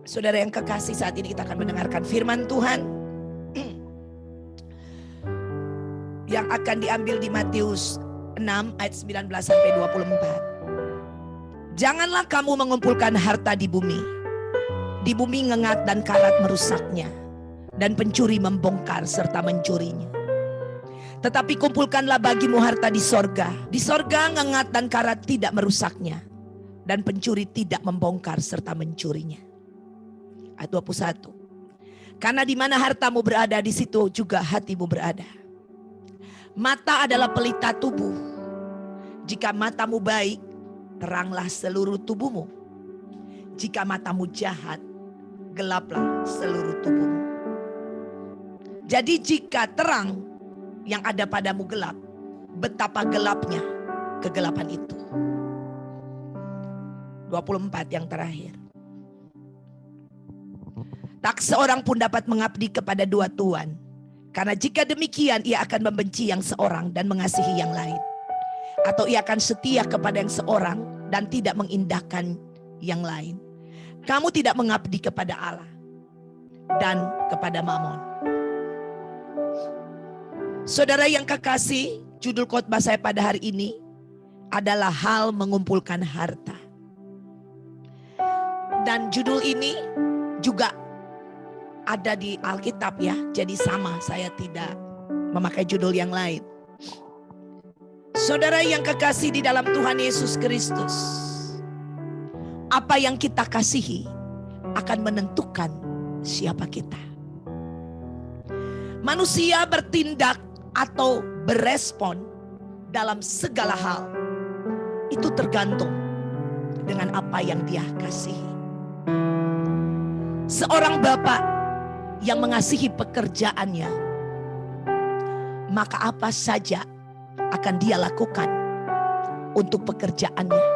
Saudara yang kekasih, saat ini kita akan mendengarkan firman Tuhan yang akan diambil di Matius 6 ayat 19 sampai 24. Janganlah kamu mengumpulkan harta di bumi. Di bumi ngengat dan karat merusaknya, dan pencuri membongkar serta mencurinya. Tetapi kumpulkanlah bagimu harta di sorga. Di sorga ngengat dan karat tidak merusaknya, dan pencuri tidak membongkar serta mencurinya. Ayat 21. Karena di mana hartamu berada, di situ juga hatimu berada. Mata adalah pelita tubuh. Jika matamu baik, teranglah seluruh tubuhmu. Jika matamu jahat, gelaplah seluruh tubuhmu. Jadi jika terang yang ada padamu gelap, betapa gelapnya kegelapan itu. 24 yang terakhir. Tak seorang pun dapat mengabdi kepada dua tuan, karena jika demikian ia akan membenci yang seorang dan mengasihi yang lain, atau ia akan setia kepada yang seorang dan tidak mengindahkan yang lain. Kamu tidak mengabdi kepada Allah dan kepada Mamon. Saudara yang kekasih, judul khotbah saya pada hari ini adalah hal mengumpulkan harta. Dan judul ini juga ada di Alkitab ya, jadi sama, saya tidak memakai judul yang lain. Saudara yang kekasih di dalam Tuhan Yesus Kristus, apa yang kita kasihi akan menentukan siapa kita. Manusia bertindak atau berespon dalam segala hal itu tergantung dengan apa yang dia kasihi. Seorang bapak yang mengasihi pekerjaannya, maka apa saja akan dia lakukan untuk pekerjaannya.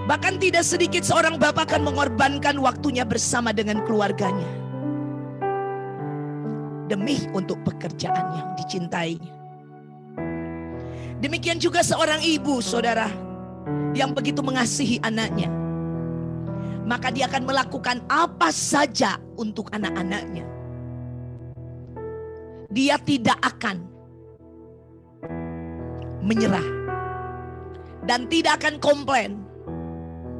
Bahkan tidak sedikit seorang bapak akan mengorbankan waktunya bersama dengan keluarganya demi untuk pekerjaan yang dicintainya. Demikian juga seorang ibu, saudara, yang begitu mengasihi anaknya, maka dia akan melakukan apa saja untuk anak-anaknya. Dia tidak akan menyerah dan tidak akan komplain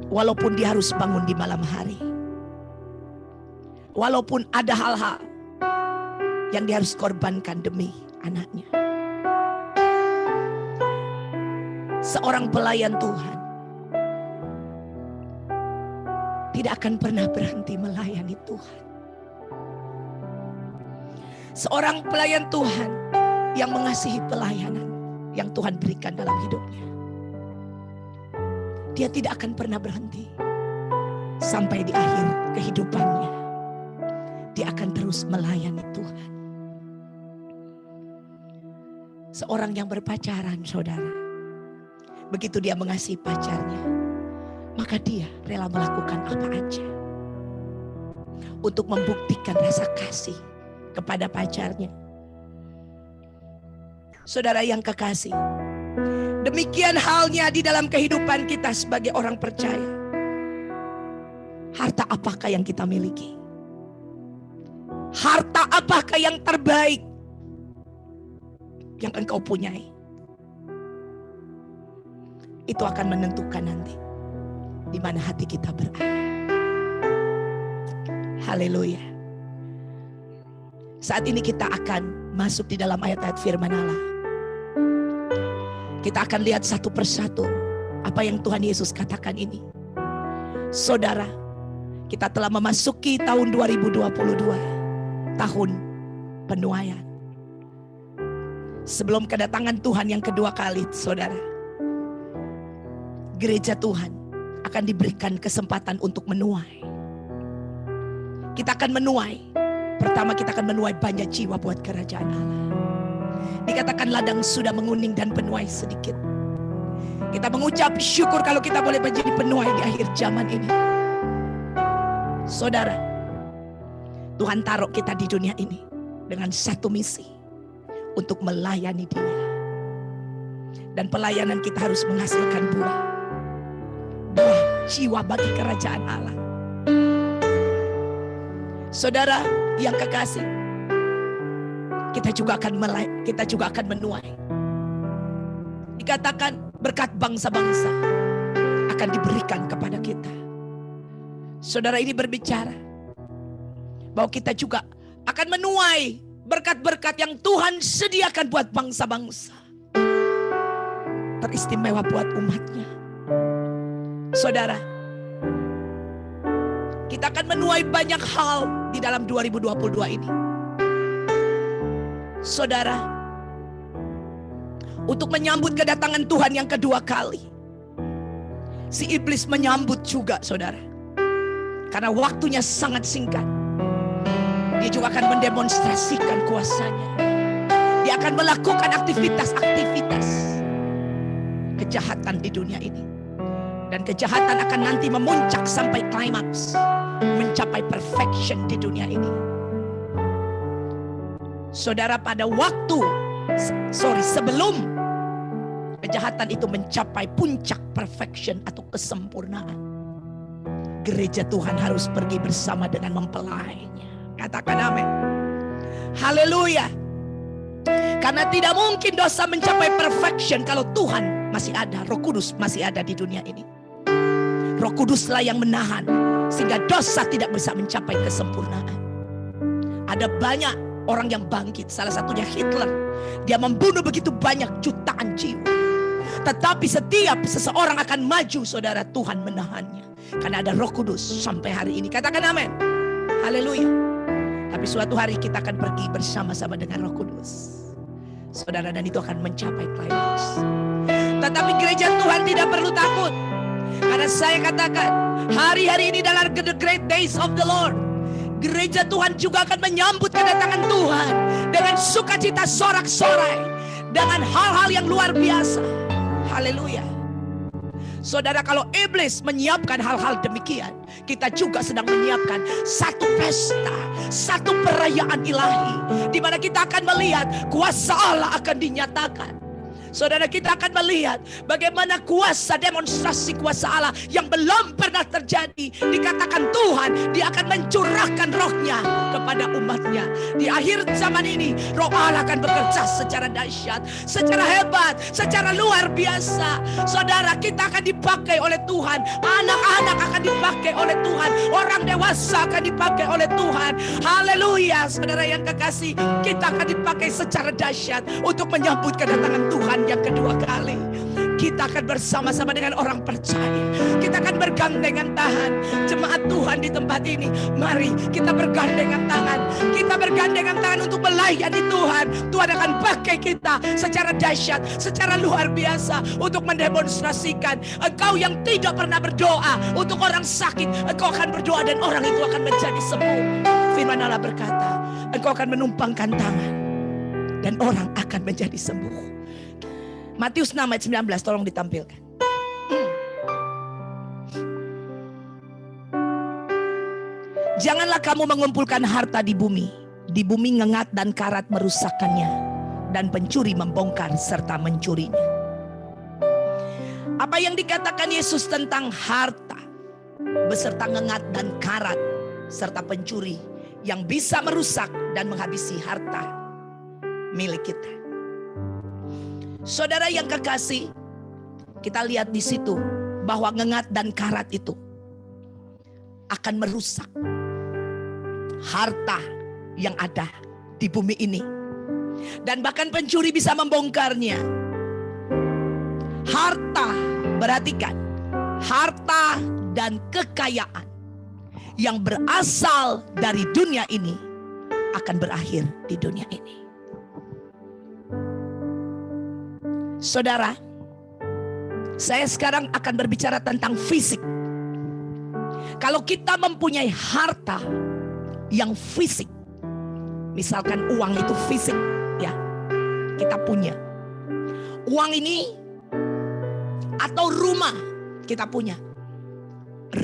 walaupun dia harus bangun di malam hari. Walaupun ada hal-hal yang dia harus korbankan demi anaknya. Seorang pelayan Tuhan tidak akan pernah berhenti melayani Tuhan. Seorang pelayan Tuhan yang mengasihi pelayanan yang Tuhan berikan dalam hidupnya, dia tidak akan pernah berhenti sampai di akhir kehidupannya. Dia akan terus melayani Tuhan. Seorang yang berpacaran, saudara, begitu dia mengasihi pacarnya, maka dia rela melakukan apa aja untuk membuktikan rasa kasih kepada pacarnya. Saudara yang kekasih, demikian halnya di dalam kehidupan kita sebagai orang percaya. Harta apakah yang kita miliki? Harta apakah yang terbaik yang engkau punyai? Itu akan menentukan nanti di mana hati kita berada. Haleluya. Saat ini kita akan masuk di dalam ayat-ayat firman Allah. Kita akan lihat satu persatu apa yang Tuhan Yesus katakan ini. Saudara, kita telah memasuki tahun 2022, tahun penuaian. Sebelum kedatangan Tuhan yang kedua kali, saudara, gereja Tuhan akan diberikan kesempatan untuk menuai. Kita akan menuai. Pertama, kita akan menuai banyak jiwa buat kerajaan Allah. Dikatakan ladang sudah menguning dan penuai sedikit. Kita mengucap syukur kalau kita boleh menjadi penuai di akhir zaman ini. Saudara, Tuhan taruh kita di dunia ini dengan satu misi, untuk melayani Dia. Dan pelayanan kita harus menghasilkan buah jiwa bagi kerajaan Allah. Saudara yang kekasih, kita juga akan menuai. Dikatakan berkat bangsa-bangsa akan diberikan kepada kita. Saudara, ini berbicara bahwa kita juga akan menuai berkat-berkat yang Tuhan sediakan buat bangsa-bangsa. Teristimewa buat umatnya. Saudara, kita akan menuai banyak hal di dalam 2022 ini. Saudara, untuk menyambut kedatangan Tuhan yang kedua kali, si iblis menyambut juga, saudara. Karena waktunya sangat singkat. Dia juga akan mendemonstrasikan kuasanya. Dia akan melakukan aktivitas-aktivitas kejahatan di dunia ini. Dan kejahatan akan nanti memuncak sampai klimaks, mencapai perfection di dunia ini. Saudara, pada sebelum kejahatan itu mencapai puncak perfection atau kesempurnaan, gereja Tuhan harus pergi bersama dengan mempelainya. Katakan amin. Haleluya. Karena tidak mungkin dosa mencapai perfection kalau Tuhan masih ada, Roh Kudus masih ada di dunia ini. Roh Kuduslah yang menahan sehingga dosa tidak bisa mencapai kesempurnaan. Ada banyak orang yang bangkit, salah satunya Hitler. Dia membunuh begitu banyak jutaan jiwa. Tetapi setiap seseorang akan maju, saudara, Tuhan menahannya. Karena ada Roh Kudus sampai hari ini. Katakan amin. Haleluya. Tapi suatu hari kita akan pergi bersama-sama dengan Roh Kudus, saudara, dan itu akan mencapai klimaks. Tetapi gereja Tuhan tidak perlu takut. Karena saya katakan, hari-hari ini dalam the great days of the Lord, gereja Tuhan juga akan menyambut kedatangan Tuhan dengan sukacita sorak-sorai, dengan hal-hal yang luar biasa. Haleluya. Saudara, kalau iblis menyiapkan hal-hal demikian, kita juga sedang menyiapkan satu pesta, satu perayaan ilahi, di mana kita akan melihat kuasa Allah akan dinyatakan. Saudara, kita akan melihat bagaimana kuasa, demonstrasi kuasa Allah yang belum pernah terjadi. Dikatakan Tuhan, dia akan mencurahkan rohnya kepada umatnya. Di akhir zaman ini, roh Allah akan bekerja secara dahsyat, secara hebat, secara luar biasa. Saudara, kita akan dipakai oleh Tuhan. Anak-anak akan dipakai oleh Tuhan. Orang dewasa akan dipakai oleh Tuhan. Haleluya. Saudara yang kekasih, kita akan dipakai secara dahsyat untuk menyambut kedatangan Tuhan yang kedua kali. Kita akan bersama-sama dengan orang percaya. Kita akan bergandengan tangan. Jemaat Tuhan di tempat ini, mari kita bergandengan tangan. Kita bergandengan tangan untuk melayani Tuhan. Tuhan akan pakai kita secara dahsyat, secara luar biasa untuk mendemonstrasikan. Engkau yang tidak pernah berdoa untuk orang sakit, engkau akan berdoa dan orang itu akan menjadi sembuh. Firman Allah berkata, engkau akan menumpangkan tangan dan orang akan menjadi sembuh. Matius 6 ayat 19, tolong ditampilkan. Janganlah kamu mengumpulkan harta di bumi ngengat dan karat merusakkannya, dan pencuri membongkar serta mencurinya. Apa yang dikatakan Yesus tentang harta beserta ngengat dan karat serta pencuri yang bisa merusak dan menghabisi harta milik kita? Saudara yang kekasih, kita lihat di situ bahwa ngengat dan karat itu akan merusak harta yang ada di bumi ini. Dan bahkan pencuri bisa membongkarnya. Harta, perhatikan, harta dan kekayaan yang berasal dari dunia ini akan berakhir di dunia ini. Saudara, saya sekarang akan berbicara tentang fisik. Kalau kita mempunyai harta yang fisik, misalkan uang itu fisik, ya, kita punya uang ini, atau rumah kita punya,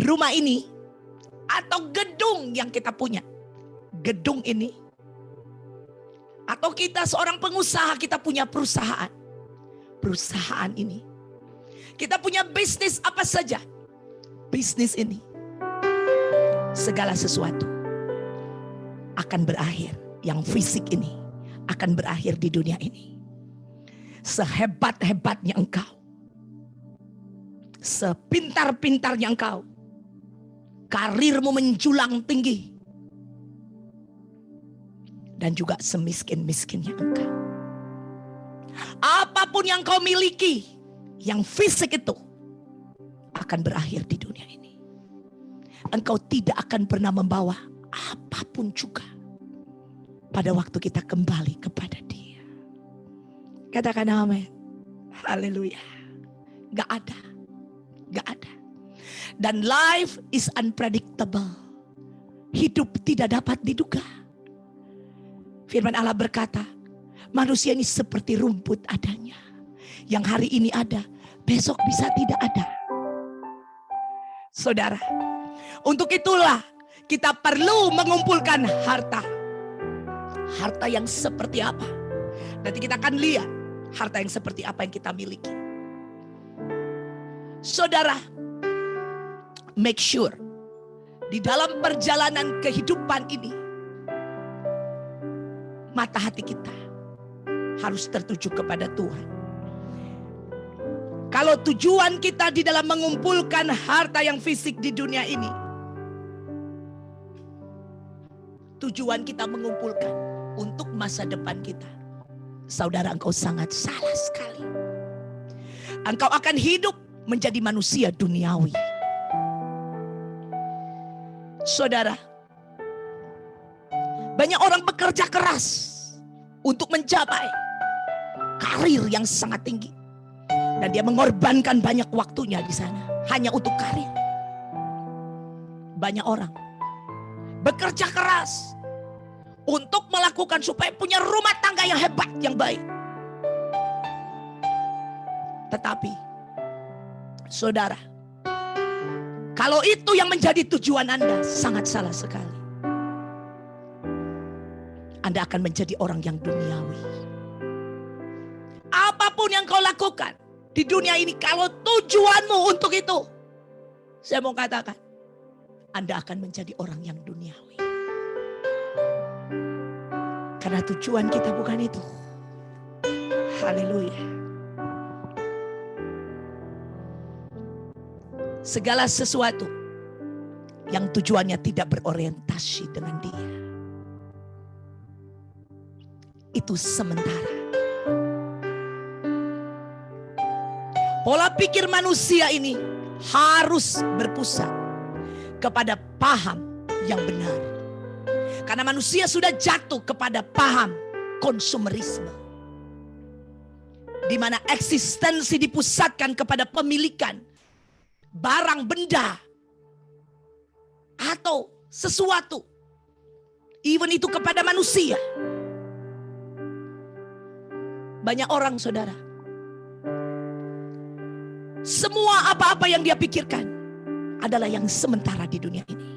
rumah ini, atau gedung yang kita punya, gedung ini, atau kita seorang pengusaha, kita punya perusahaan ini, kita punya bisnis apa saja, bisnis ini, segala sesuatu akan berakhir. Yang fisik ini akan berakhir di dunia ini. Sehebat-hebatnya engkau, sepintar-pintarnya engkau, karirmu menjulang tinggi, dan juga semiskin-miskinnya engkau, apapun yang kau miliki, yang fisik itu akan berakhir di dunia ini. Engkau tidak akan pernah membawa apapun juga pada waktu kita kembali kepada Dia. Katakan amin. Haleluya. Gak ada. Gak ada. Dan life is unpredictable. Hidup tidak dapat diduga. Firman Allah berkata, manusia ini seperti rumput adanya. Yang hari ini ada, besok bisa tidak ada. Saudara, untuk itulah kita perlu mengumpulkan harta. Harta yang seperti apa? Nanti kita akan lihat harta yang seperti apa yang kita miliki. Saudara, make sure di dalam perjalanan kehidupan ini, mata hati kita harus tertuju kepada Tuhan. Kalau tujuan kita di dalam mengumpulkan harta yang fisik di dunia ini, tujuan kita mengumpulkan untuk masa depan kita, saudara, engkau sangat salah sekali. Engkau akan hidup menjadi manusia duniawi. Saudara, banyak orang bekerja keras untuk mencapai karir yang sangat tinggi, dan dia mengorbankan banyak waktunya di sana hanya untuk karir. Banyak orang bekerja keras untuk melakukan supaya punya rumah tangga yang hebat, yang baik. Tetapi, saudara, kalau itu yang menjadi tujuan Anda, sangat salah sekali. Anda akan menjadi orang yang duniawi. Apapun yang kau lakukan di dunia ini, kalau tujuanmu untuk itu, saya mau katakan, Anda akan menjadi orang yang duniawi. Karena tujuan kita bukan itu. Haleluya. Segala sesuatu yang tujuannya tidak berorientasi dengan Dia, itu sementara. Pola pikir manusia ini harus berpusat kepada paham yang benar. Karena manusia sudah jatuh kepada paham konsumerisme, di mana eksistensi dipusatkan kepada pemilikan barang benda atau sesuatu, even itu kepada manusia. Banyak orang, saudara, semua apa-apa yang dia pikirkan adalah yang sementara di dunia ini.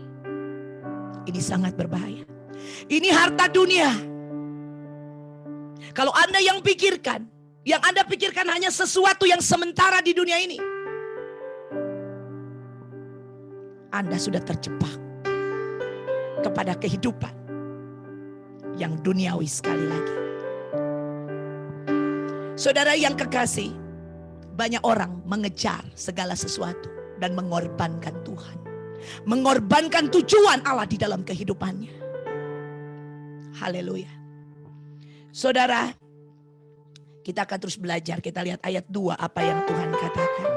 Ini sangat berbahaya. Ini harta dunia. Kalau Anda yang pikirkan, yang Anda pikirkan hanya sesuatu yang sementara di dunia ini, Anda sudah terjebak kepada kehidupan yang duniawi sekali lagi. Saudara yang kekasih, banyak orang mengejar segala sesuatu dan mengorbankan Tuhan, mengorbankan tujuan Allah di dalam kehidupannya. Haleluya. Saudara, kita akan terus belajar. Kita lihat ayat 2 apa yang Tuhan katakan.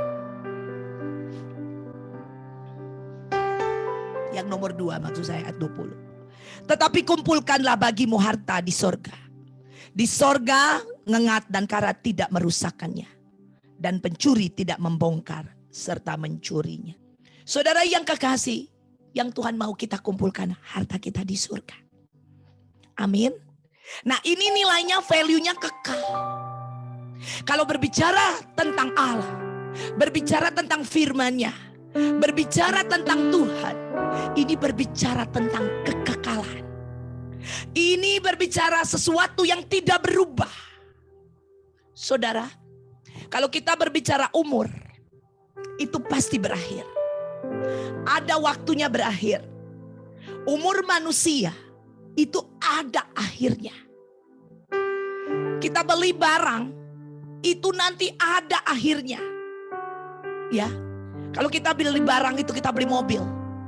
Yang nomor 2 maksud saya ayat 20. Tetapi kumpulkanlah bagimu harta di sorga. Di sorga ngengat dan karat tidak merusakkannya, dan pencuri tidak membongkar serta mencurinya. Saudara yang kekasih, yang Tuhan mau kita kumpulkan harta kita di surga. Amin. Nah, ini nilainya, value-nya kekal. Kalau berbicara tentang Allah, berbicara tentang firman-Nya, berbicara tentang Tuhan, ini berbicara tentang kekekalan. Ini berbicara sesuatu yang tidak berubah. Saudara, kalau kita berbicara umur, itu pasti berakhir. Ada waktunya berakhir. Umur manusia itu ada akhirnya. Kita beli barang, itu nanti ada akhirnya. Ya, kalau kita beli barang itu kita beli mobil,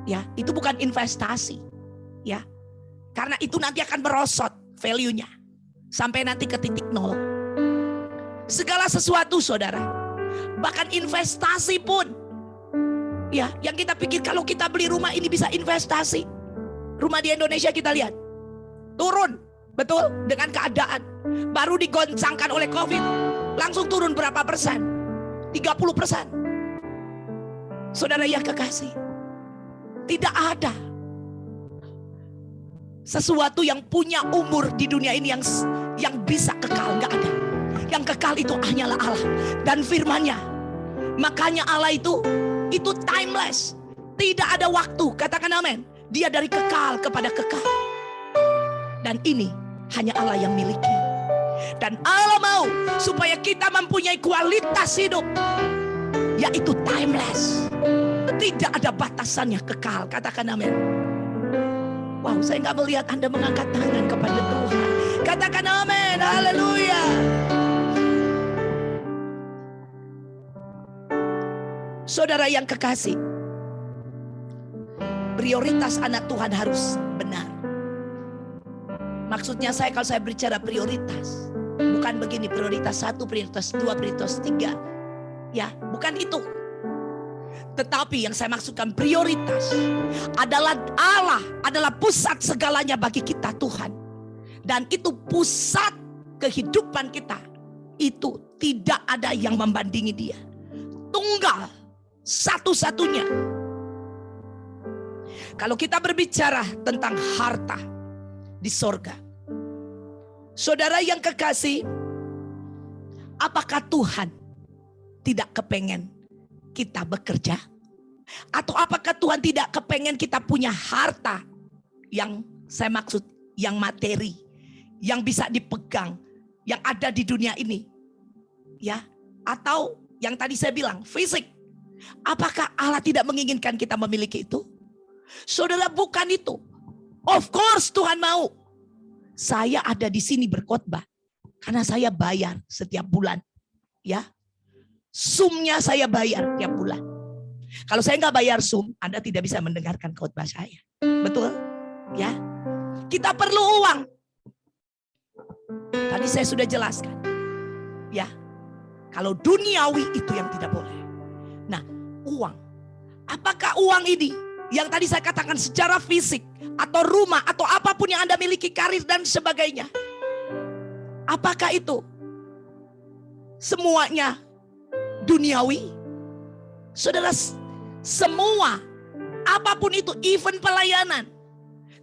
ya, itu bukan investasi, ya, karena itu nanti akan merosot value-nya sampai nanti ke titik nol. Segala sesuatu, saudara, bahkan investasi pun, ya, yang kita pikir kalau kita beli rumah ini bisa investasi. Rumah di Indonesia kita lihat turun, betul, dengan keadaan baru digoncangkan oleh COVID, langsung turun berapa persen? 30%. Saudara yang kekasih, tidak ada sesuatu yang punya umur di dunia ini yang bisa kekal, nggak ada. Yang kekal itu hanyalah Allah dan firman-Nya. Makanya Allah itu timeless, tidak ada waktu. Katakan amin. Dia dari kekal kepada kekal. Dan ini hanya Allah yang miliki. Dan Allah mau supaya kita mempunyai kualitas hidup, yaitu timeless. Tidak ada batasannya, kekal. Katakan amin. Wow, saya nggak melihat Anda mengangkat tangan kepada Tuhan. Katakan amin. Haleluya. Saudara yang kekasih, prioritas anak Tuhan harus benar. Maksudnya kalau saya bicara prioritas, bukan begini, prioritas 1, prioritas 2, prioritas 3. Ya, bukan itu. Tetapi yang saya maksudkan prioritas adalah Allah adalah pusat segalanya bagi kita, Tuhan. Dan itu pusat kehidupan kita. Itu tidak ada yang membandingi dia. Tunggal, satu-satunya. Kalau kita berbicara tentang harta di sorga, saudara yang kekasih, apakah Tuhan tidak kepengen kita bekerja? Atau apakah Tuhan tidak kepengen kita punya harta yang saya maksud yang materi, yang bisa dipegang, yang ada di dunia ini? Ya, atau yang tadi saya bilang fisik. Apakah Allah tidak menginginkan kita memiliki itu? Saudara, bukan itu. Of course Tuhan mau. Saya ada di sini berkhotbah karena saya bayar setiap bulan. Ya, sumnya saya bayar tiap bulan. Kalau saya nggak bayar sum, Anda tidak bisa mendengarkan khotbah saya. Betul? Ya. Kita perlu uang. Tadi saya sudah jelaskan. Ya. Kalau duniawi itu yang tidak boleh. Nah, uang. Apakah uang ini yang tadi saya katakan secara fisik atau rumah atau apapun yang Anda miliki, karir dan sebagainya? Apakah itu semuanya duniawi? Saudara, semua, apapun itu, even pelayanan.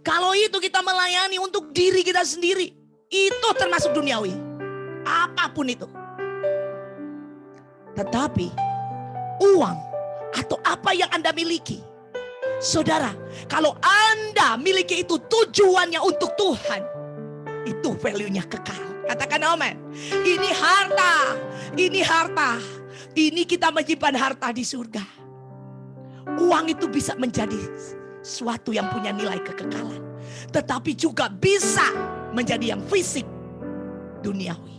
Kalau itu kita melayani untuk diri kita sendiri, itu termasuk duniawi. Apapun itu. Tetapi uang atau apa yang Anda miliki, saudara, kalau Anda miliki itu tujuannya untuk Tuhan, itu value-nya kekal. Katakan amin. Ini harta, ini harta. Ini kita menyimpan harta di surga. Uang itu bisa menjadi suatu yang punya nilai kekekalan, tetapi juga bisa menjadi yang fisik, duniawi.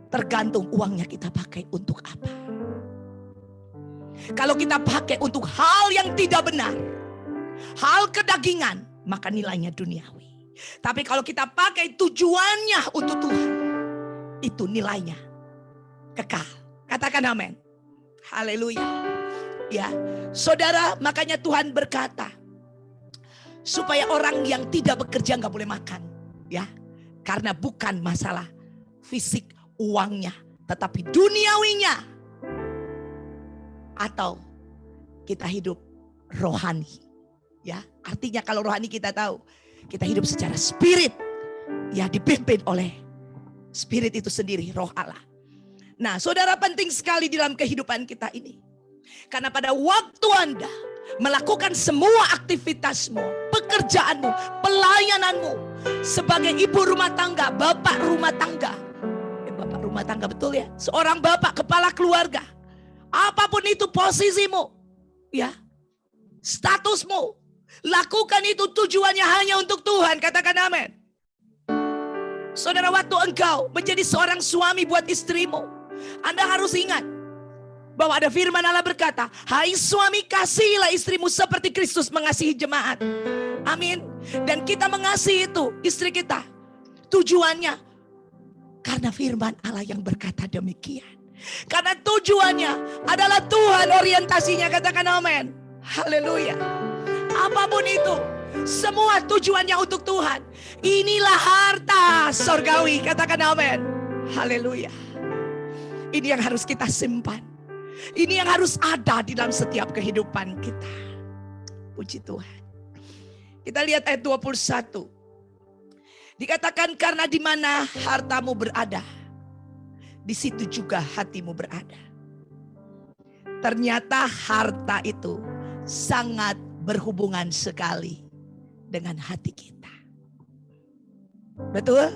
Tergantung uangnya kita pakai untuk apa. Kalau kita pakai untuk hal yang tidak benar, hal kedagingan, maka nilainya duniawi. Tapi kalau kita pakai tujuannya untuk Tuhan, itu nilainya kekal. Katakan amin. Haleluya. Ya, saudara, makanya Tuhan berkata supaya orang yang tidak bekerja nggak boleh makan, ya, karena bukan masalah fisik uangnya, tetapi duniawinya. Atau kita hidup rohani, ya, artinya kalau rohani kita tahu kita hidup secara spirit, ya, dipimpin oleh spirit itu sendiri, roh Allah. Nah, saudara, penting sekali dalam kehidupan kita ini. Karena pada waktu Anda melakukan semua aktivitasmu, pekerjaanmu, pelayananmu sebagai ibu rumah tangga, bapak rumah tangga. Bapak rumah tangga, betul ya? Seorang bapak, kepala keluarga. Apapun itu posisimu, ya, statusmu, Lakukan itu tujuannya hanya untuk Tuhan. Katakan amin. Saudara, waktu engkau menjadi seorang suami buat istrimu, Anda harus ingat bahwa ada firman Allah berkata, hai suami, kasihilah istrimu seperti Kristus mengasihi jemaat. Amin. Dan kita mengasihi itu istri kita. Tujuannya karena firman Allah yang berkata demikian. Karena tujuannya adalah Tuhan orientasinya. Katakan amin. Haleluya. Apapun itu, semua tujuannya untuk Tuhan. Inilah harta sorgawi. Katakan amin. Haleluya. Ini yang harus kita simpan. Ini yang harus ada di dalam setiap kehidupan kita. Puji Tuhan. Kita lihat ayat 21. Dikatakan karena di mana hartamu berada, di situ juga hatimu berada. Ternyata harta itu sangat berhubungan sekali dengan hati kita. Betul?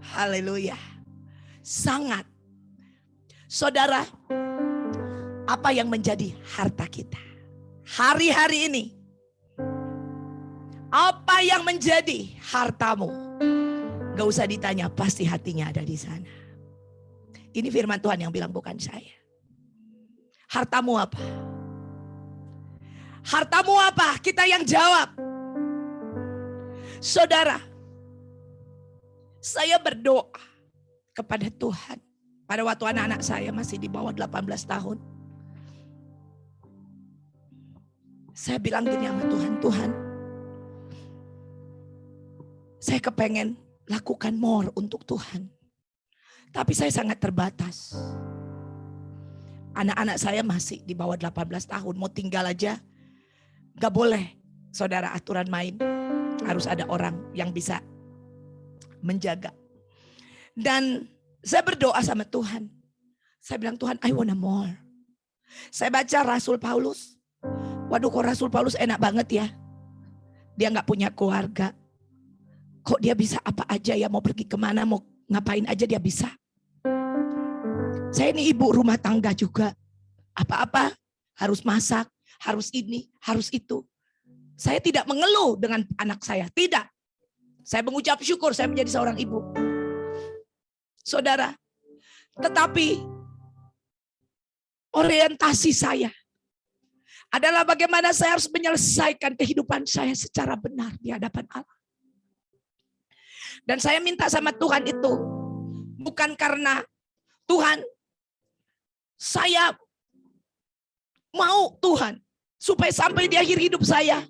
Haleluya. Sangat. Saudara, apa yang menjadi harta kita hari-hari ini? Apa yang menjadi hartamu? Gak usah ditanya, pasti hatinya ada di sana. Ini firman Tuhan yang bilang, bukan saya. Hartamu apa? Hartamu apa? Kita yang jawab. Saudara, saya berdoa kepada Tuhan. Pada waktu anak-anak saya masih di bawah 18 tahun. Saya bilang gini sama Tuhan, Tuhan, saya kepengen lakukan more untuk Tuhan. Tapi saya sangat terbatas. Anak-anak saya masih di bawah 18 tahun. Mau tinggal aja gak boleh. Saudara, aturan main. Harus ada orang yang bisa menjaga. Dan saya berdoa sama Tuhan. Saya bilang, Tuhan, I wanna more. Saya baca Rasul Paulus. Waduh, kok Rasul Paulus enak banget ya. Dia gak punya keluarga. Kok dia bisa apa aja ya, mau pergi kemana, mau ngapain aja dia bisa. Saya ini ibu rumah tangga juga. Apa-apa harus masak, harus ini, harus itu. Saya tidak mengeluh dengan anak saya, tidak. Saya mengucap syukur saya menjadi seorang ibu. Saudara, tetapi orientasi saya adalah bagaimana saya harus menyelesaikan kehidupan saya secara benar di hadapan Allah. Dan saya minta sama Tuhan itu bukan karena Tuhan, saya mau Tuhan supaya sampai di akhir hidup saya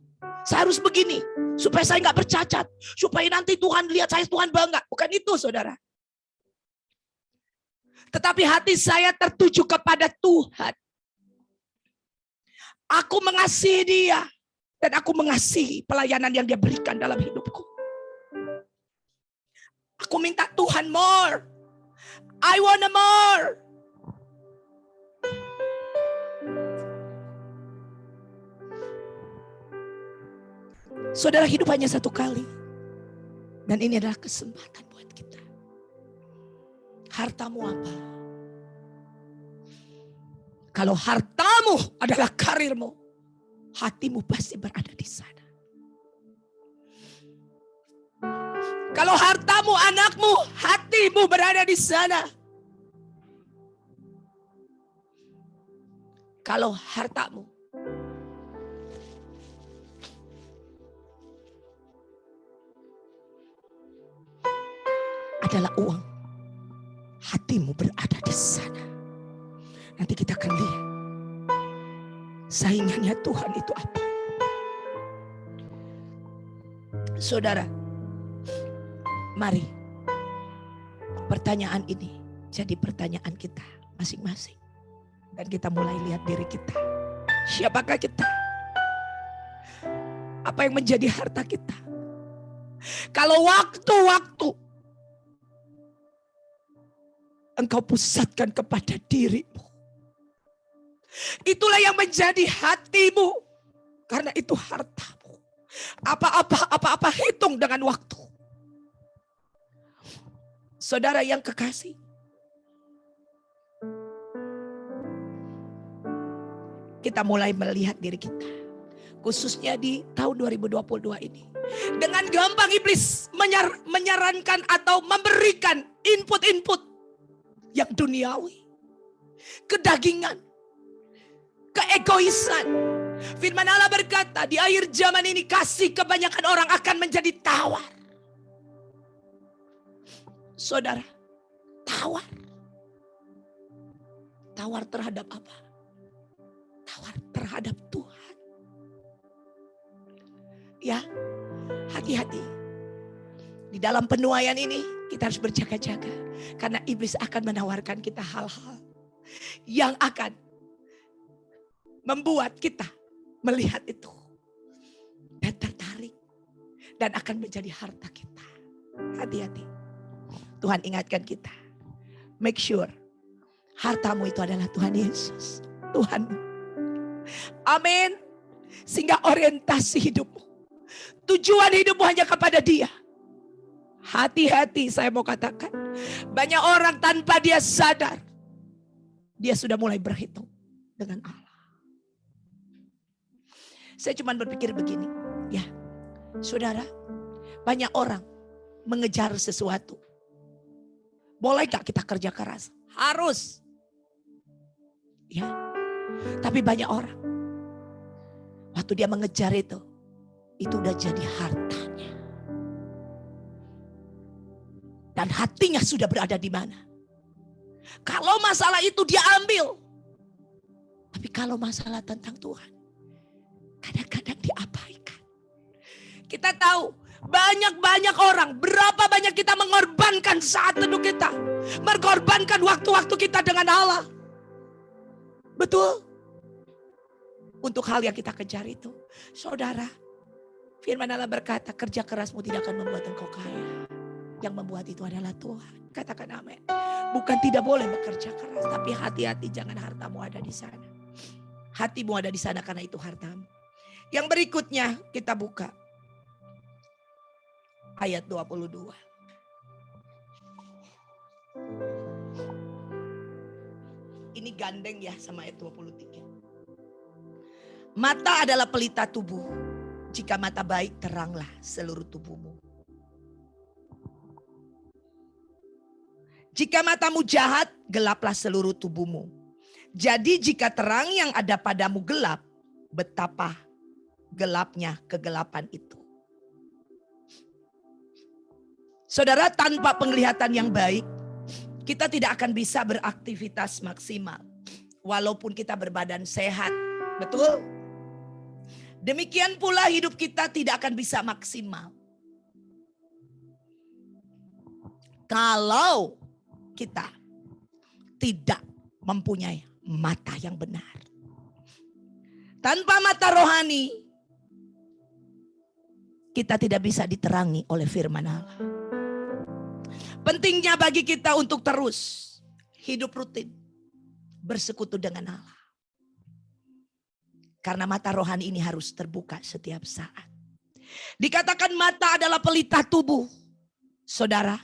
harus begini, supaya saya nggak bercacat, supaya nanti Tuhan lihat saya, Tuhan bangga. Bukan itu, saudara. Tetapi hati saya tertuju kepada Tuhan. Aku mengasihi Dia dan aku mengasihi pelayanan yang Dia berikan dalam hidupku. Aku minta Tuhan more. I want more. Saudara, hidup hanya satu kali. Dan ini adalah kesempatan buat kita. Hartamu apa? Kalau hartamu adalah karirmu, hatimu pasti berada di sana. Kalau hartamu anakmu, hatimu berada di sana. Kalau hartamu adalah uang, hatimu berada di sana. Nanti kita akan lihat saingannya Tuhan itu apa. Saudara, mari pertanyaan ini jadi pertanyaan kita masing-masing. Dan kita mulai lihat diri kita. Siapakah kita? Apa yang menjadi harta kita? Kalau waktu-waktu engkau pusatkan kepada dirimu, itulah yang menjadi hatimu. Karena itu hartamu. Apa-apa hitung dengan waktu. Saudara yang kekasih, kita mulai melihat diri kita. Khususnya di tahun 2022 ini. Dengan gampang iblis menyarankan atau memberikan input-input yang duniawi. Kedagingan. Keegoisan. Firman Allah berkata, di akhir zaman ini kasih kebanyakan orang akan menjadi tawar. Saudara, tawar. Tawar terhadap apa? Tawar terhadap Tuhan. Ya, hati-hati. Di dalam penuaian ini kita harus berjaga-jaga. Karena iblis akan menawarkan kita hal-hal yang akan membuat kita melihat itu. Dan tertarik. Dan akan menjadi harta kita. Hati-hati. Tuhan ingatkan kita. Make sure hartamu itu adalah Tuhan Yesus. Tuhanmu. Amin. Sehingga orientasi hidupmu. Tujuan hidupmu hanya kepada Dia. Hati-hati saya mau katakan. Banyak orang tanpa dia sadar. Dia sudah mulai berhitung dengan Allah. Saya cuma berpikir begini. Ya, saudara. Banyak orang mengejar sesuatu. Boleh gak kita kerja keras? Harus. Ya. Tapi banyak orang. Waktu dia mengejar itu udah jadi hartanya. Dan hatinya sudah berada di mana? Kalau masalah itu dia ambil. Tapi kalau masalah tentang Tuhan, kadang-kadang diabaikan. Kita tahu banyak orang, berapa banyak kita mengorbankan saat teduh kita. Mengorbankan waktu-waktu kita dengan Allah. Betul? Untuk hal yang kita kejar itu. Saudara, firman Allah berkata, kerja kerasmu tidak akan membuat engkau kaya. Yang membuat itu adalah Tuhan. Katakan amin. Bukan tidak boleh bekerja keras, tapi hati-hati jangan hartamu ada di sana. Hatimu ada di sana karena itu hartamu. Yang berikutnya kita buka. Ayat 22. Ini gandeng ya sama ayat 23. Mata adalah pelita tubuh. Jika mata baik, teranglah seluruh tubuhmu. Jika matamu jahat, gelaplah seluruh tubuhmu. Jadi jika terang yang ada padamu gelap, betapa gelapnya kegelapan itu. Saudara, tanpa penglihatan yang baik, kita tidak akan bisa beraktivitas maksimal. Walaupun kita berbadan sehat. Betul? Demikian pula hidup kita tidak akan bisa maksimal. Kalau kita tidak mempunyai mata yang benar. Tanpa mata rohani, kita tidak bisa diterangi oleh firman Allah. Pentingnya bagi kita untuk terus hidup rutin, bersekutu dengan Allah. Karena mata rohani ini harus terbuka setiap saat. Dikatakan mata adalah pelita tubuh. Saudara,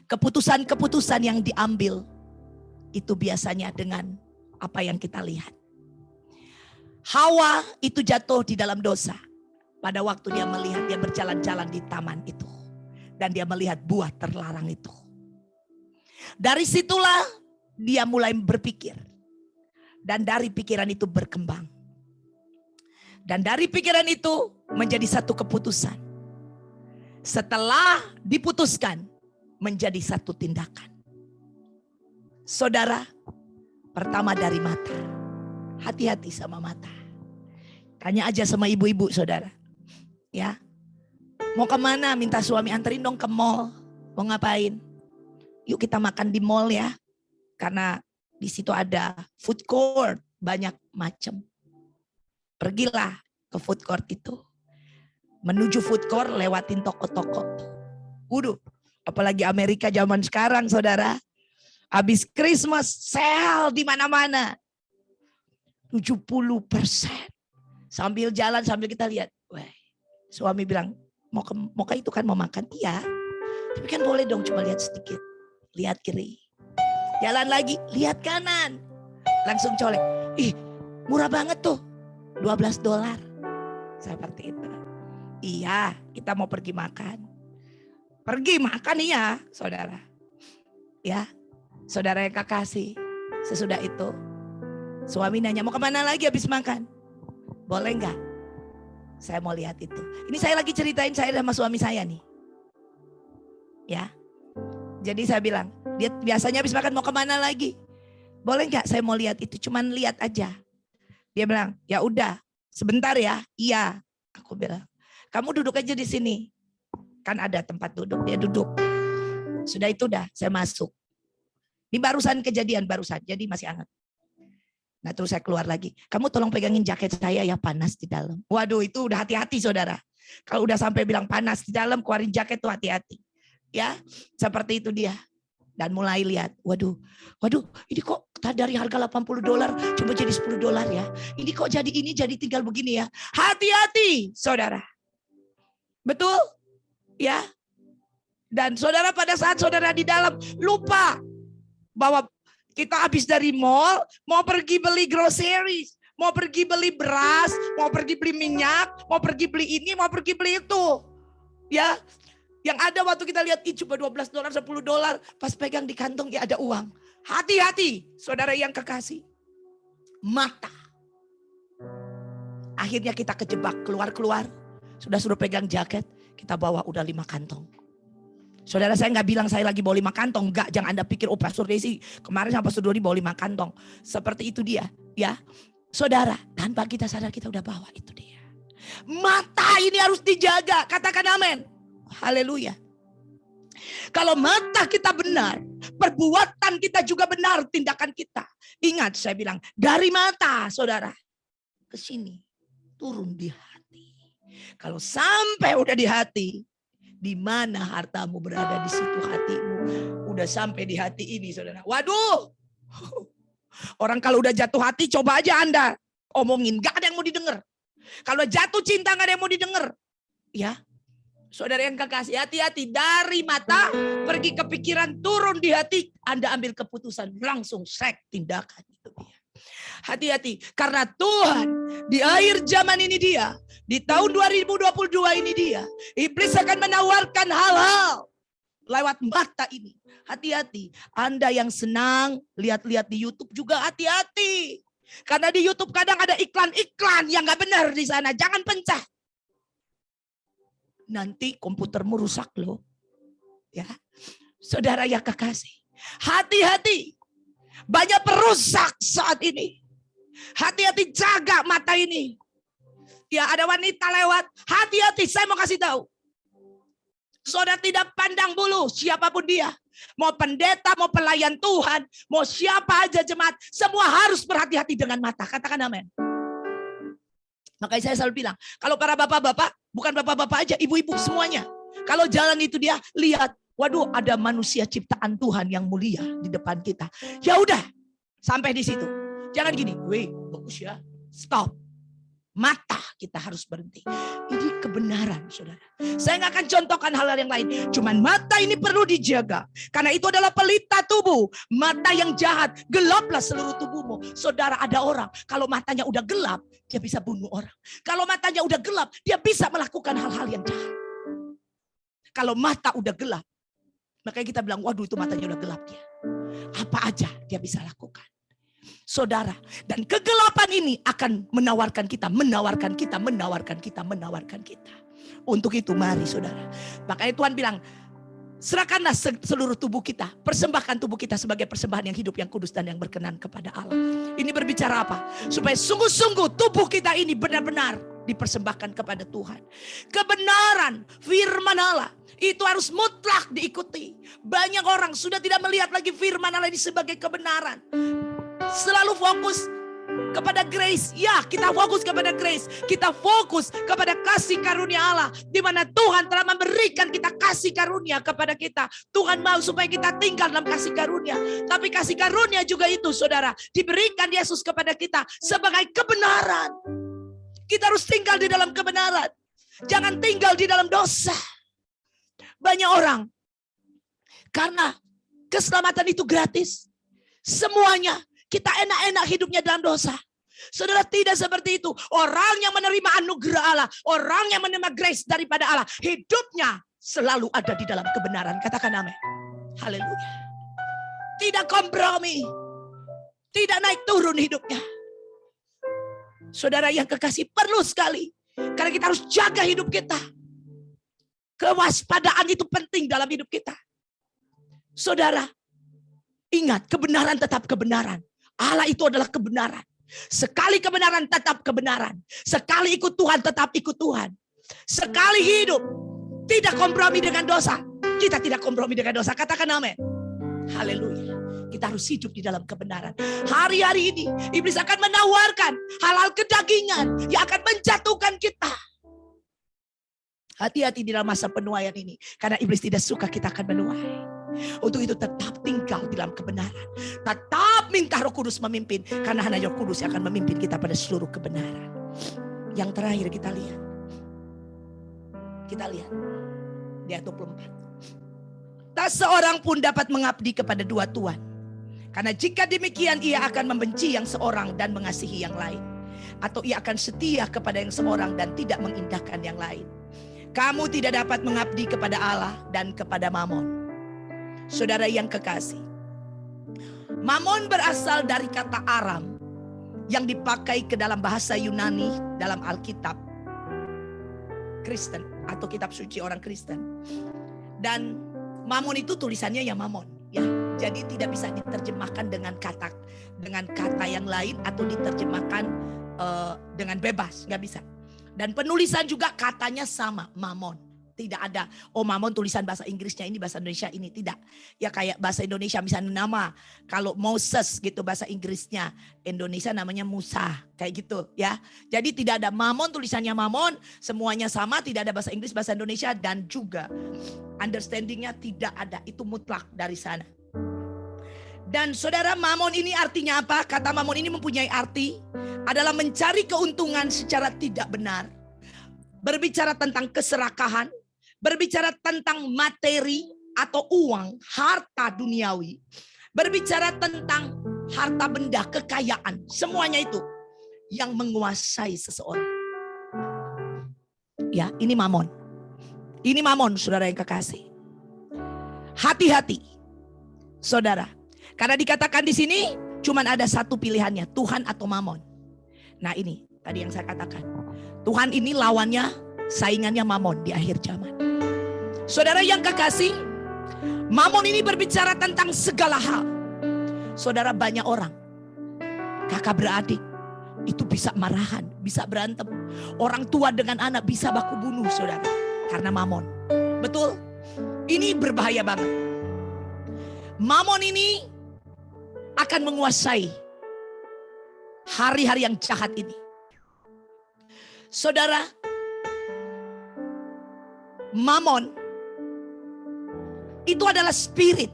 keputusan-keputusan yang diambil itu biasanya dengan apa yang kita lihat. Hawa itu jatuh di dalam dosa pada waktu dia melihat dia berjalan-jalan di taman itu. Dan dia melihat buah terlarang itu. Dari situlah dia mulai berpikir. Dan dari pikiran itu berkembang. Dan dari pikiran itu menjadi satu keputusan. Setelah diputuskan, menjadi satu tindakan. Saudara, pertama dari mata. Hati-hati sama mata. Tanya aja sama ibu-ibu saudara. Ya, mau kemana? Minta suami anterin dong ke mall. Mau ngapain? Yuk kita makan di mall ya. Karena di situ ada food court. Banyak macam. Pergilah ke food court itu. Menuju food court lewatin toko-toko. Waduh. Apalagi Amerika zaman sekarang saudara. Habis Christmas sale di mana-mana. 70%. Sambil jalan sambil kita lihat. Wah, suami bilang mau ke itu kan mau makan. Iya. Tapi kan boleh dong cuma lihat sedikit. Lihat kiri. Jalan lagi. Lihat kanan. Langsung colek. Ih murah banget tuh. $12. Seperti itu. Iya, kita mau pergi makan. Pergi makan iya, saudara. Ya, saudara yang kekasih. Sesudah itu, suami nanya, mau kemana lagi habis makan? Boleh nggak? Saya mau lihat itu. Ini saya lagi ceritain saya sama suami saya nih. Ya, jadi saya bilang, dia biasanya habis makan mau kemana lagi? Boleh nggak? Saya mau lihat itu, cuman lihat aja. Dia bilang, ya udah, sebentar ya. Iya, aku bilang, kamu duduk aja di sini. Kan ada tempat duduk, dia duduk. Sudah itu dah, saya masuk. Ini barusan kejadian, barusan, jadi masih hangat. Nah terus saya keluar lagi. Kamu tolong pegangin jaket saya ya, panas di dalam. Waduh, itu udah hati-hati saudara. Kalau udah sampai bilang panas di dalam, keluarin jaket tuh hati-hati. Ya, seperti itu dia. Dan mulai lihat, waduh, ini kok dari harga $80 coba jadi $10 ya. Ini kok jadi tinggal begini ya. Hati-hati saudara. Betul? Ya. Dan saudara pada saat saudara di dalam lupa bahwa kita habis dari mall, mau pergi beli groceries, mau pergi beli beras, mau pergi beli minyak, mau pergi beli ini, mau pergi beli itu. Ya. Yang ada waktu kita lihat cuma $12, $10, pas pegang di kantong ya ada uang. Hati-hati, saudara yang kekasih. Mata. Akhirnya kita kejebak, keluar. Sudah pegang jaket, kita bawa udah 5 kantong. Saudara, saya nggak bilang saya lagi bawa 5 kantong, enggak, jangan Anda pikir oh Pastor Desi kemarin sama Pastor Dodi bawa 5 kantong. Seperti itu dia, ya. Saudara, tanpa kita sadar kita udah bawa itu dia. Mata ini harus dijaga, katakan amin. Haleluya. Kalau mata kita benar, perbuatan kita juga benar, tindakan kita. Ingat saya bilang, dari mata saudara ke sini turun di hati. Kalau sampai udah di hati, di mana hartamu berada di situ hatimu. Udah sampai di hati ini saudara. Waduh. Orang kalau udah jatuh hati coba aja Anda omongin, gak ada yang mau didengar. Kalau jatuh cinta gak ada yang mau didengar. Ya. Saudara yang kekasih, hati-hati dari mata pergi ke pikiran, turun di hati, Anda ambil keputusan langsung tindakan itu dia. Hati-hati karena Tuhan di akhir zaman ini dia, di tahun 2022 ini dia, iblis akan menawarkan hal-hal lewat mata ini. Hati-hati, Anda yang senang lihat-lihat di YouTube juga hati-hati. Karena di YouTube kadang ada iklan-iklan yang gak benar di sana, jangan pencet. Nanti komputermu rusak loh. Ya. Saudara yang kekasih. Hati-hati. Banyak perusak saat ini. Hati-hati jaga mata ini. Ya ada wanita lewat. Hati-hati saya mau kasih tahu. Saudara tidak pandang bulu siapapun dia. Mau pendeta, mau pelayan Tuhan. Mau siapa aja jemaat. Semua harus berhati-hati dengan mata. Katakan amin. Makanya saya selalu bilang, kalau para bapak-bapak, bukan bapak-bapak aja, ibu-ibu semuanya. Kalau jalan itu dia lihat, waduh ada manusia ciptaan Tuhan yang mulia di depan kita. Ya udah, sampai di situ. Jangan gini, weh bagus ya, stop. Mata kita harus berhenti. Ini kebenaran saudara. Saya nggak akan contohkan hal-hal yang lain. Cuman mata ini perlu dijaga. Karena itu adalah pelita tubuh. Mata yang jahat, gelaplah seluruh tubuhmu. Saudara ada orang, kalau matanya udah gelap, dia bisa bunuh orang. Kalau matanya udah gelap, dia bisa melakukan hal-hal yang jahat. Kalau mata udah gelap, makanya kita bilang, waduh itu matanya udah gelap dia. Apa aja dia bisa lakukan. Saudara, dan kegelapan ini akan menawarkan kita. Untuk itu mari saudara. Makanya Tuhan bilang, serahkanlah seluruh tubuh kita. Persembahkan tubuh kita sebagai persembahan yang hidup, yang kudus dan yang berkenan kepada Allah. Ini berbicara apa? Supaya sungguh-sungguh tubuh kita ini benar-benar dipersembahkan kepada Tuhan. Kebenaran firman Allah itu harus mutlak diikuti. Banyak orang sudah tidak melihat lagi firman Allah ini sebagai kebenaran. Selalu fokus kepada grace. Ya, kita fokus kepada grace. Kita fokus kepada kasih karunia Allah. Di mana Tuhan telah memberikan kita kasih karunia kepada kita. Tuhan mau supaya kita tinggal dalam kasih karunia. Tapi kasih karunia juga itu, saudara, diberikan Yesus kepada kita sebagai kebenaran. Kita harus tinggal di dalam kebenaran. Jangan tinggal di dalam dosa. Banyak orang, karena keselamatan itu gratis. Semuanya. Kita enak-enak hidupnya dalam dosa. Saudara, tidak seperti itu. Orang yang menerima anugerah Allah, orang yang menerima grace daripada Allah, hidupnya selalu ada di dalam kebenaran. Katakan amin. Haleluya. Tidak kompromi. Tidak naik turun hidupnya. Saudara yang kekasih, perlu sekali. Karena kita harus jaga hidup kita. Kewaspadaan itu penting dalam hidup kita. Saudara, ingat, kebenaran tetap kebenaran. Allah itu adalah kebenaran. Sekali kebenaran tetap kebenaran. Sekali ikut Tuhan tetap ikut Tuhan. Sekali hidup tidak kompromi dengan dosa. Kita tidak kompromi dengan dosa. Katakan amin. Haleluya. Kita harus hidup di dalam kebenaran. Hari-hari ini iblis akan menawarkan hal-hal kedagingan yang akan menjatuhkan kita. Hati-hati di dalam masa penuaian ini. Karena iblis tidak suka kita akan menuai. Untuk itu tetap tinggal di dalam kebenaran. Tetap minta Roh Kudus memimpin. Karena hanya Roh Kudus yang akan memimpin kita pada seluruh kebenaran. Yang terakhir kita lihat. Kita lihat. Di ayat 24. Tak seorang pun dapat mengabdi kepada dua tuan. Karena jika demikian ia akan membenci yang seorang dan mengasihi yang lain. Atau ia akan setia kepada yang seorang dan tidak mengindahkan yang lain. Kamu tidak dapat mengabdi kepada Allah dan kepada Mamon. Saudara yang kekasih. Mamon berasal dari kata Aram. Yang dipakai ke dalam bahasa Yunani dalam Alkitab Kristen atau kitab suci orang Kristen. Dan Mamon itu tulisannya ya Mamon. Ya, jadi tidak bisa diterjemahkan dengan kata yang lain atau diterjemahkan dengan bebas, nggak bisa. Dan penulisan juga katanya sama, Mamon. Tidak ada, oh Mamon tulisan bahasa Inggrisnya ini, bahasa Indonesia ini, tidak. Ya kayak bahasa Indonesia misalnya nama, kalau Moses gitu bahasa Inggrisnya, Indonesia namanya Musa, kayak gitu ya. Jadi tidak ada Mamon, tulisannya Mamon, semuanya sama, tidak ada bahasa Inggris, bahasa Indonesia, dan juga understandingnya tidak ada, itu mutlak dari sana. Dan saudara, Mamon ini artinya apa? Kata Mamon ini mempunyai arti adalah mencari keuntungan secara tidak benar. Berbicara tentang keserakahan, berbicara tentang materi atau uang, harta duniawi. Berbicara tentang harta benda, kekayaan, semuanya itu yang menguasai seseorang. Ya, ini Mamon. Ini Mamon, saudara yang kekasih. Hati-hati, saudara. Karena dikatakan di sini cuman ada satu pilihannya, Tuhan atau Mamon. Nah ini tadi yang saya katakan. Tuhan ini lawannya, saingannya Mamon di akhir zaman. Saudara yang kekasih, Mamon ini berbicara tentang segala hal. Saudara, banyak orang, kakak beradik, itu bisa marahan, bisa berantem. Orang tua dengan anak bisa baku bunuh, saudara. Karena Mamon. Betul? Ini berbahaya banget. Mamon ini akan menguasai hari-hari yang jahat ini. Saudara, Mamon itu adalah spirit,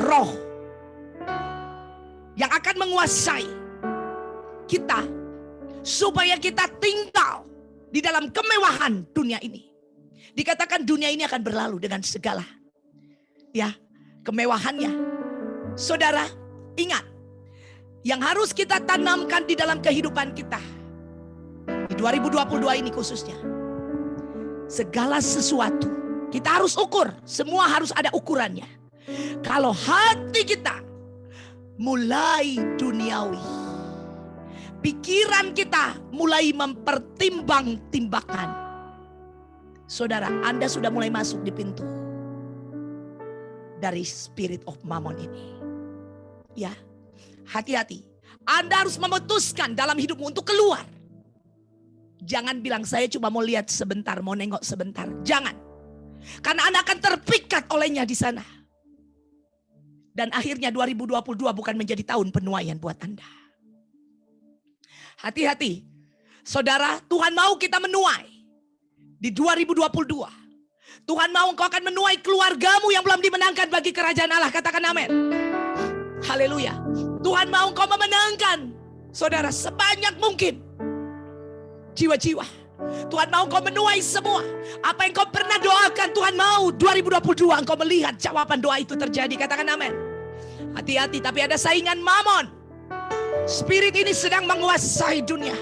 roh yang akan menguasai kita supaya kita tinggal di dalam kemewahan dunia ini. Dikatakan dunia ini akan berlalu dengan segala ya kemewahannya. Saudara, ingat, yang harus kita tanamkan di dalam kehidupan kita di 2022 ini khususnya, segala sesuatu kita harus ukur, semua harus ada ukurannya. Kalau hati kita mulai duniawi, pikiran kita mulai mempertimbang-timbangkan, saudara, Anda sudah mulai masuk di pintu dari spirit of Mammon ini. Ya, hati-hati. Anda harus memutuskan dalam hidupmu untuk keluar. Jangan bilang saya cuma mau lihat sebentar, mau nengok sebentar. Jangan. Karena Anda akan terpikat olehnya di sana. Dan akhirnya 2022 bukan menjadi tahun penuaian buat Anda. Hati-hati. Saudara, Tuhan mau kita menuai di 2022. Tuhan mau engkau akan menuai keluargamu yang belum dimenangkan bagi kerajaan Allah. Katakan amin. Haleluya. Tuhan mau engkau memenangkan, saudara, sebanyak mungkin jiwa-jiwa. Tuhan mau engkau menuai semua apa yang engkau pernah doakan. Tuhan mau 2022 engkau melihat jawaban doa itu terjadi. Katakan amin. Hati-hati, tapi ada saingan Mamon Spirit ini sedang menguasai dunia.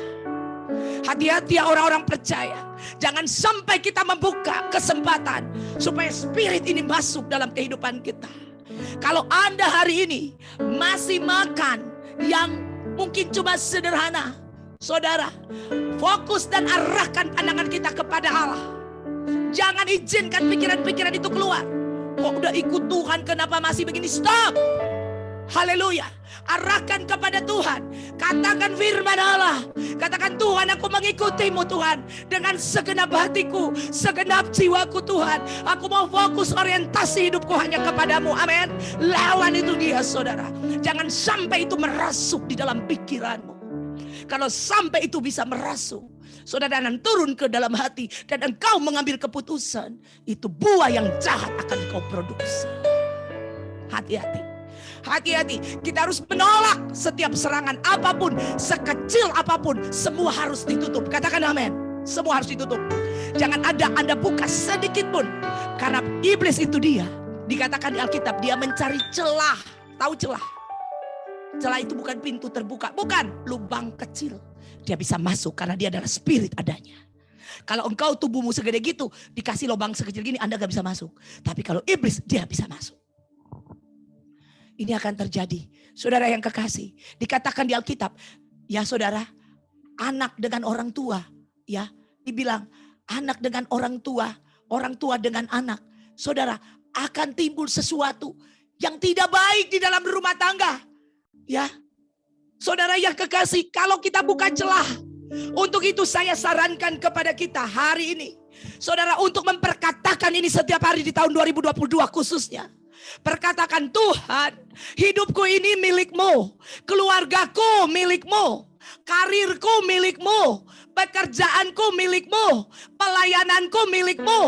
Hati-hati ya orang-orang percaya. Jangan sampai kita membuka kesempatan supaya spirit ini masuk dalam kehidupan kita. Kalau Anda hari ini masih makan yang mungkin cuma sederhana, saudara, fokus dan arahkan pandangan kita kepada Allah. Jangan izinkan pikiran-pikiran itu keluar. Kok udah ikut Tuhan, kenapa masih begini? Stop. Haleluya. Arahkan kepada Tuhan. Katakan firman Allah. Katakan, Tuhan, aku mengikutimu Tuhan. Dengan segenap hatiku, segenap jiwaku Tuhan. Aku mau fokus orientasi hidupku hanya kepadamu. Amin. Lawan itu dia, saudara. Jangan sampai itu merasuk di dalam pikiranmu. Kalau sampai itu bisa merasuk, saudara, dan turun ke dalam hati, dan engkau mengambil keputusan, itu buah yang jahat akan kau produksi. Hati-hati. Hati-hati, kita harus menolak setiap serangan apapun, sekecil apapun, semua harus ditutup. Katakan amin. Semua harus ditutup. Jangan ada Anda buka sedikit pun. Karena iblis itu dia, dikatakan di Alkitab, dia mencari celah. Tahu celah? Celah itu bukan pintu terbuka, bukan, lubang kecil. Dia bisa masuk karena dia adalah spirit adanya. Kalau engkau tubuhmu segede gitu, dikasih lubang sekecil gini, Anda gak bisa masuk. Tapi kalau iblis, dia bisa masuk. Ini akan terjadi. Saudara yang kekasih, dikatakan di Alkitab, ya saudara, anak dengan orang tua, ya, dibilang anak dengan orang tua dengan anak. Saudara, akan timbul sesuatu yang tidak baik di dalam rumah tangga. Ya, saudara yang kekasih, kalau kita buka celah, untuk itu saya sarankan kepada kita hari ini, saudara, untuk memperkatakan ini setiap hari di tahun 2022 khususnya. Perkatakan, Tuhan, hidupku ini milikmu, keluargaku milikmu, karirku milikmu, pekerjaanku milikmu, pelayananku milikmu,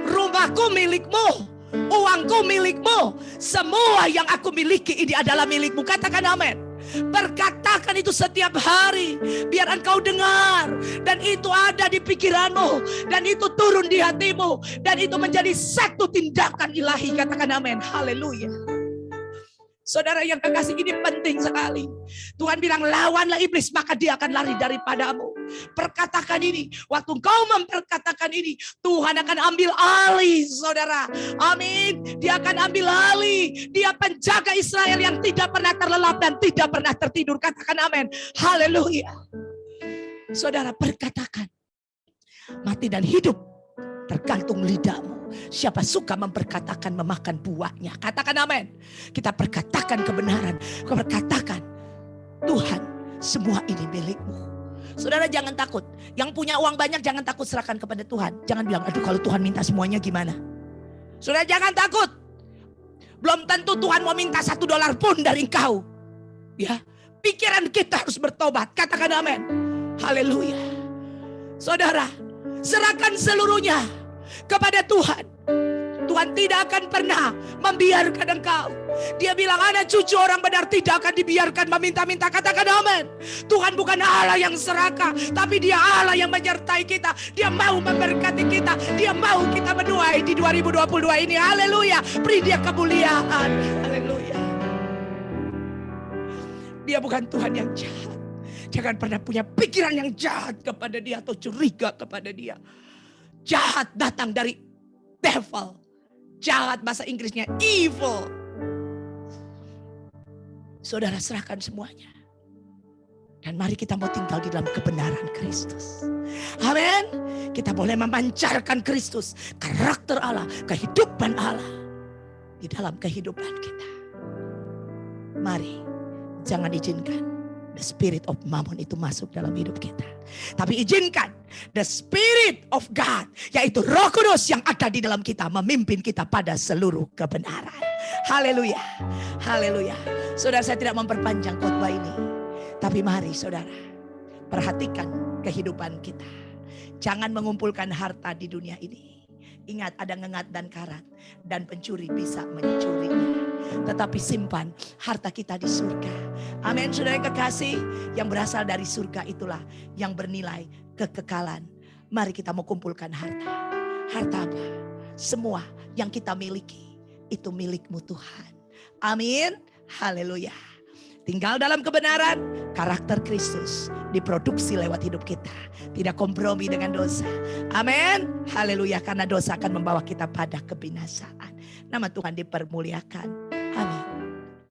rumahku milikmu, uangku milikmu, semua yang aku miliki ini adalah milikmu. Katakan amin. Perkatakan itu setiap hari, biar engkau dengar, dan itu ada di pikiranmu, dan itu turun di hatimu, dan itu menjadi satu tindakan ilahi. Katakan amin. Haleluya. Saudara yang kekasih, ini penting sekali. Tuhan bilang, lawanlah iblis maka dia akan lari daripadamu. Perkatakan ini. Waktu kau memperkatakan ini, Tuhan akan ambil alih, saudara. Amin. Dia akan ambil alih. Dia penjaga Israel yang tidak pernah terlelap dan tidak pernah tertidur. Katakan amin. Haleluya. Saudara, perkatakan. Mati dan hidup tergantung lidahmu. Siapa suka memperkatakan memakan buahnya. Katakan amin. Kita perkatakan kebenaran. Kita perkatakan, Tuhan, semua ini milikmu. Saudara, jangan takut. Yang punya uang banyak jangan takut, serahkan kepada Tuhan. Jangan bilang, aduh kalau Tuhan minta semuanya gimana. Saudara, jangan takut. Belum tentu Tuhan mau minta $1 pun dari engkau. Ya, pikiran kita harus bertobat. Katakan amin. Haleluya. Saudara, serahkan seluruhnya kepada Tuhan. Tuhan tidak akan pernah membiarkan engkau. Dia bilang, anak cucu orang benar tidak akan dibiarkan meminta-minta. Katakan amin. Tuhan bukan Allah yang serakah, tapi dia Allah yang menyertai kita. Dia mau memberkati kita. Dia mau kita menuai di 2022 ini. Haleluya. Beri dia kemuliaan. Haleluya. Dia bukan Tuhan yang jahat. Jangan pernah punya pikiran yang jahat kepada dia atau curiga kepada dia. Jahat datang dari devil. Jahat bahasa Inggrisnya evil. Saudara, serahkan semuanya. Dan mari kita mau tinggal di dalam kebenaran Kristus. Amin. Kita boleh memancarkan Kristus, karakter Allah, kehidupan Allah di dalam kehidupan kita. Mari, jangan izinkan the spirit of mammon itu masuk dalam hidup kita. Tapi izinkan the spirit of God, yaitu Roh Kudus yang ada di dalam kita, memimpin kita pada seluruh kebenaran. Haleluya. Haleluya. Saudara, saya tidak memperpanjang khotbah ini. Tapi mari saudara, perhatikan kehidupan kita. Jangan mengumpulkan harta di dunia ini. Ingat, ada ngengat dan karat, dan pencuri bisa mencurinya. Tetapi simpan harta kita di surga. Amin. Saudara yang kekasih, yang berasal dari surga itulah yang bernilai kekekalan. Mari kita mau kumpulkan harta. Harta apa? Semua yang kita miliki itu milikmu Tuhan. Amin. Haleluya. Tinggal dalam kebenaran, karakter Kristus diproduksi lewat hidup kita. Tidak kompromi dengan dosa. Amin. Haleluya. Karena dosa akan membawa kita pada kebinasaan. Nama Tuhan dipermuliakan. Amin.